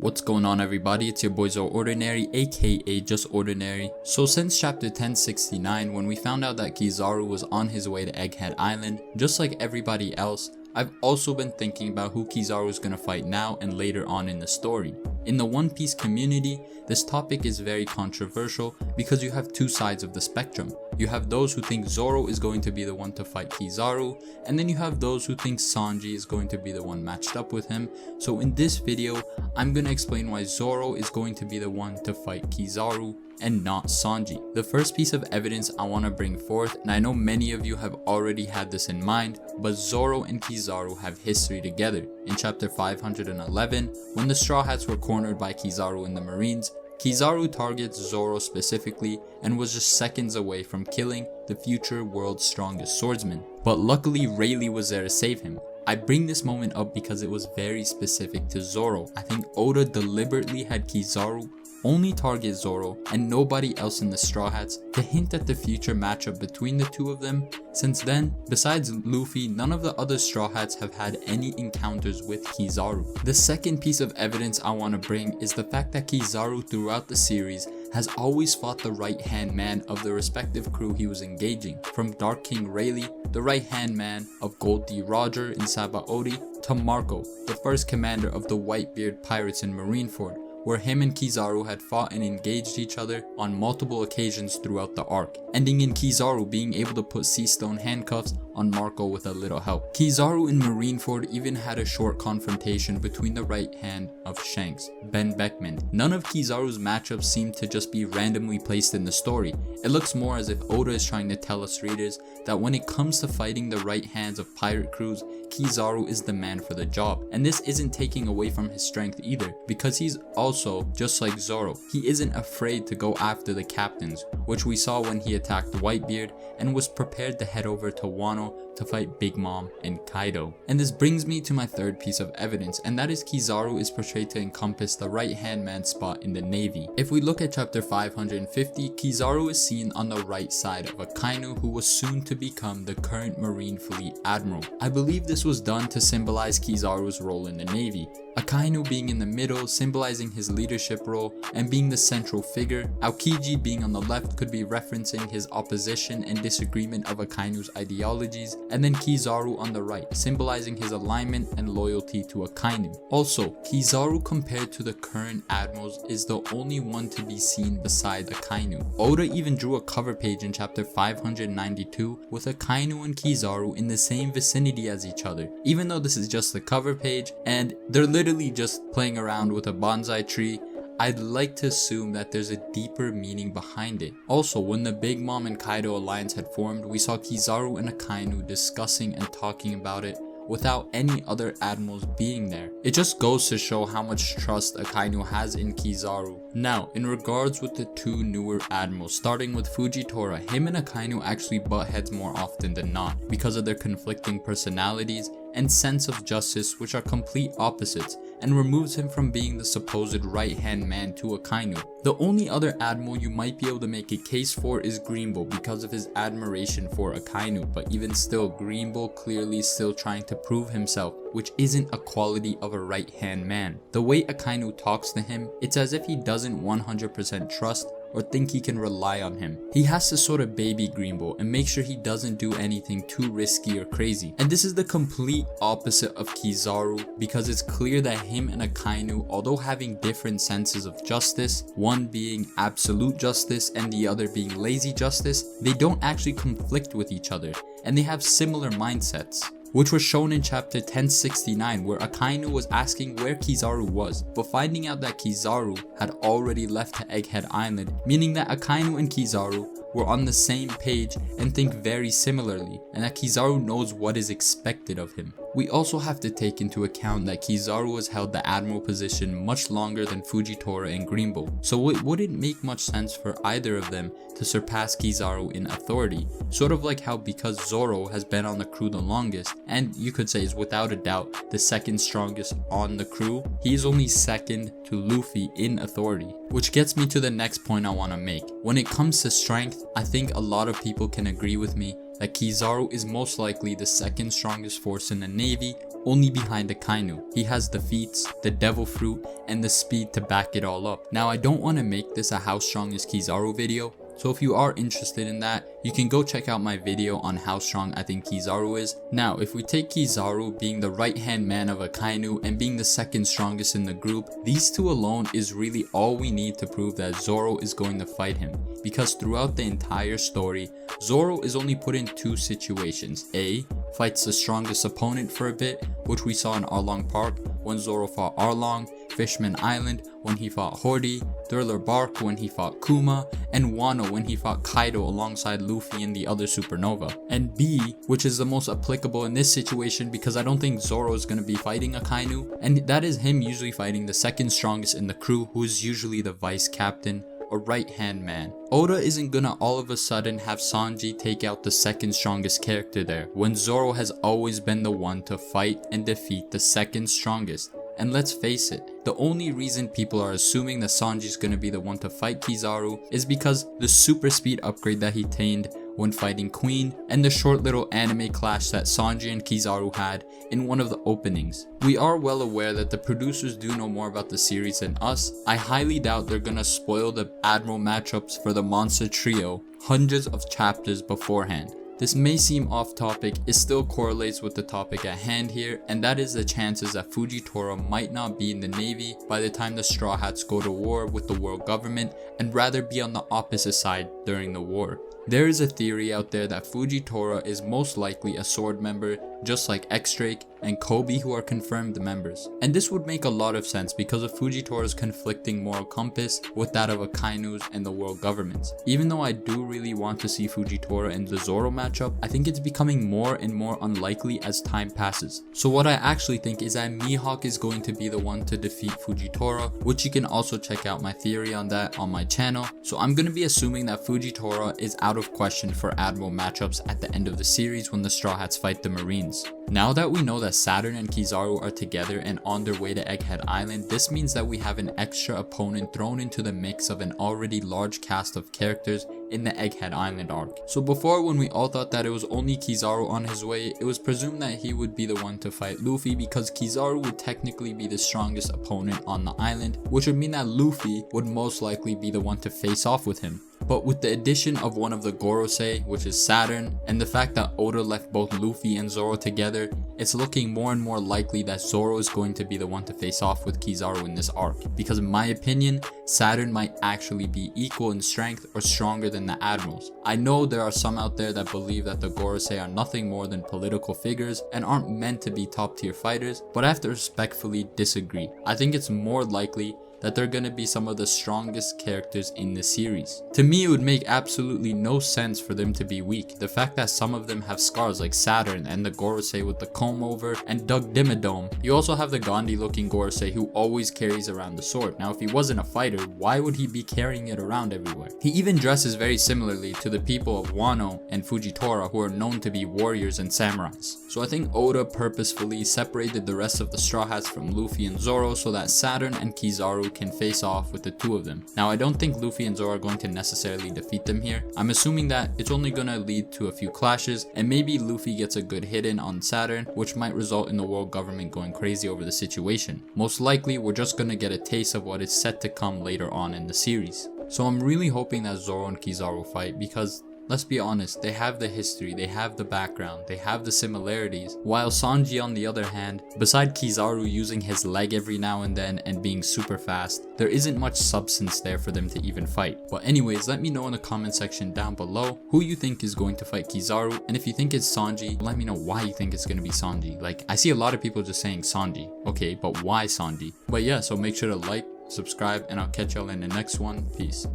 What's going on, everybody? It's your boy Zoro Ordinary, aka Just Ordinary. So since chapter 1069, when we found out that Kizaru was on his way to Egghead Island, just like everybody else, I've also been thinking about who Kizaru is gonna fight now and later on in the story. In the One Piece community, this topic is very controversial because you have two sides of the spectrum. You have those who think Zoro is going to be the one to fight Kizaru, and then you have those who think Sanji is going to be the one matched up with him. So in this video, I'm gonna explain why Zoro is going to be the one to fight Kizaru and not Sanji. The first piece of evidence I want to bring forth, and I know many of you have already had this in mind, but Zoro and Kizaru have history together. In chapter 511, when the Straw Hats were cornered by Kizaru and the Marines, Kizaru targets Zoro specifically and was just seconds away from killing the future world's strongest swordsman. But luckily Rayleigh was there to save him. I bring this moment up because it was very specific to Zoro. I think Oda deliberately had Kizaru only target Zoro and nobody else in the Straw Hats to hint at the future matchup between the two of them. Since then, besides Luffy, none of the other Straw Hats have had any encounters with Kizaru. The second piece of evidence I want to bring is the fact that Kizaru throughout the series has always fought the right hand man of the respective crew he was engaging, from Dark King Rayleigh, the right hand man of Gold D. Roger in Sabaody, to Marco, the first commander of the Whitebeard pirates in Marineford, where him and Kizaru had fought and engaged each other on multiple occasions throughout the arc, ending in Kizaru being able to put sea stone handcuffs on Marco with a little help. Kizaru in Marineford even had a short confrontation between the right hand of Shanks, Ben Beckman. None of Kizaru's matchups seem to just be randomly placed in the story. It looks more as if Oda is trying to tell us readers that when it comes to fighting the right hands of pirate crews, Kizaru is the man for the job. And this isn't taking away from his strength either, because he's also, just like Zoro, he isn't afraid to go after the captains, which we saw when he attacked Whitebeard and was prepared to head over to Wano to fight Big Mom and Kaido. And this brings me to my third piece of evidence, and that is Kizaru is portrayed to encompass the right hand man spot in the Navy. If we look at chapter 550, Kizaru is seen on the right side of Akainu, who was soon to become the current Marine Fleet Admiral. I believe this was done to symbolize Kizaru's role in the Navy, Akainu being in the middle, symbolizing his leadership role and being the central figure. Aokiji being on the left could be referencing his opposition and disagreement of Akainu's ideologies, and then Kizaru on the right, symbolizing his alignment and loyalty to Akainu. Also, Kizaru compared to the current admirals is the only one to be seen besides Akainu. Oda even drew a cover page in chapter 592 with Akainu and Kizaru in the same vicinity as each other, even though this is just the cover page and they're literally just playing around with a bonsai tree. I'd like to assume that there's a deeper meaning behind it. Also, when the Big Mom and Kaido alliance had formed, we saw Kizaru and Akainu discussing and talking about it without any other admirals being there. It just goes to show how much trust Akainu has in Kizaru. Now, in regards with the two newer admirals, starting with Fujitora, him and Akainu actually butt heads more often than not because of their conflicting personalities and sense of justice, which are complete opposites, and removes him from being the supposed right-hand man to Akainu. The only other admiral you might be able to make a case for is Greenbow because of his admiration for Akainu, but even still, Greenbow clearly is still trying to prove himself, which isn't a quality of a right-hand man. The way Akainu talks to him, it's as if he doesn't 100% trust or think he can rely on him. He has to sort of baby Greenbow and make sure he doesn't do anything too risky or crazy. And this is the complete opposite of Kizaru, because it's clear that him and Akainu, although having different senses of justice, one being absolute justice and the other being lazy justice, they don't actually conflict with each other, and they have similar mindsets, which was shown in chapter 1069, where Akainu was asking where Kizaru was, but finding out that Kizaru had already left to Egghead Island, meaning that Akainu and Kizaru were on the same page and think very similarly, and that Kizaru knows what is expected of him. We also have to take into account that Kizaru has held the admiral position much longer than Fujitora and Greenbow, so it wouldn't make much sense for either of them to surpass Kizaru in authority, sort of like how because Zoro has been on the crew the longest, and you could say is without a doubt the second strongest on the crew, he is only second to Luffy in authority. Which gets me to the next point I want to make. When it comes to strength, I think a lot of people can agree with me that Kizaru is most likely the second strongest force in the Navy, only behind Akainu. He has the feats, the devil fruit, and the speed to back it all up. Now I don't want to make this a how strong is Kizaru video, so if you are interested in that, you can go check out my video on how strong I think Kizaru is. Now, if we take Kizaru being the right hand man of Akainu and being the second strongest in the group, these two alone is really all we need to prove that Zoro is going to fight him. Because throughout the entire story, Zoro is only put in two situations. A, fights the strongest opponent for a bit, which we saw in Arlong Park when Zoro fought Arlong, Fishman Island when he fought Hori, Thriller Bark when he fought Kuma, and Wano when he fought Kaido alongside Luffy and the other supernova. And B, which is the most applicable in this situation because I don't think Zoro is going to be fighting Akainu, and that is him usually fighting the second strongest in the crew, who is usually the vice captain or right hand man. Oda isn't gonna all of a sudden have Sanji take out the second strongest character there, when Zoro has always been the one to fight and defeat the second strongest. And let's face it, the only reason people are assuming that Sanji's gonna be the one to fight Kizaru is because the super speed upgrade that he attained when fighting Queen, and the short little anime clash that Sanji and Kizaru had in one of the openings. We are well aware that the producers do know more about the series than us. I highly doubt they're gonna spoil the Admiral matchups for the Monster Trio hundreds of chapters beforehand. This may seem off topic, it still correlates with the topic at hand here, and that is the chances that Fujitora might not be in the Navy by the time the Straw Hats go to war with the world government and rather be on the opposite side during the war. There is a theory out there that Fujitora is most likely a sword member, just like X-Drake and Kobe, who are confirmed members. And this would make a lot of sense because of Fujitora's conflicting moral compass with that of Akainu's and the world governments. Even though I do really want to see Fujitora in the Zoro matchup, I think it's becoming more and more unlikely as time passes. So what I actually think is that Mihawk is going to be the one to defeat Fujitora, which you can also check out my theory on that on my channel. So I'm going to be assuming that Fujitora is out of question for Admiral matchups at the end of the series when the Straw Hats fight the Marines. Now that we know that Saturn and Kizaru are together and on their way to Egghead Island, this means that we have an extra opponent thrown into the mix of an already large cast of characters in the Egghead Island arc. So before, when we all thought that it was only Kizaru on his way, it was presumed that he would be the one to fight Luffy because Kizaru would technically be the strongest opponent on the island, which would mean that Luffy would most likely be the one to face off with him. But with the addition of one of the Gorosei, which is Saturn, and the fact that Oda left both Luffy and Zoro together, it's looking more and more likely that Zoro is going to be the one to face off with Kizaru in this arc. Because in my opinion, Saturn might actually be equal in strength or stronger than the Admirals. I know there are some out there that believe that the Gorosei are nothing more than political figures and aren't meant to be top tier fighters, but I have to respectfully disagree. I think it's more likely that they're gonna be some of the strongest characters in the series. To me, it would make absolutely no sense for them to be weak. The fact that some of them have scars like Saturn and the Gorosei with the comb over and Doug Dimmadome. You also have the Gandhi looking Gorosei who always carries around the sword. Now if he wasn't a fighter, why would he be carrying it around everywhere? He even dresses very similarly to the people of Wano and Fujitora, who are known to be warriors and samurais. So I think Oda purposefully separated the rest of the Straw Hats from Luffy and Zoro so that Saturn and Kizaru can face off with the two of them. Now I don't think Luffy and Zoro are going to necessarily defeat them here. I'm assuming that it's only going to lead to a few clashes, and maybe Luffy gets a good hit in on Saturn, which might result in the world government going crazy over the situation. Most likely we're just going to get a taste of what is set to come later on in the series. So I'm really hoping that Zoro and Kizaru fight because, let's be honest, they have the history, they have the background, they have the similarities. While Sanji, on the other hand, beside Kizaru using his leg every now and then and being super fast, there isn't much substance there for them to even fight. But anyways, let me know in the comment section down below who you think is going to fight Kizaru, and if you think it's Sanji, let me know why you think it's going to be Sanji. Like, I see a lot of people just saying Sanji, okay, but why Sanji? But yeah, so make sure to like, subscribe, and I'll catch y'all in the next one. Peace.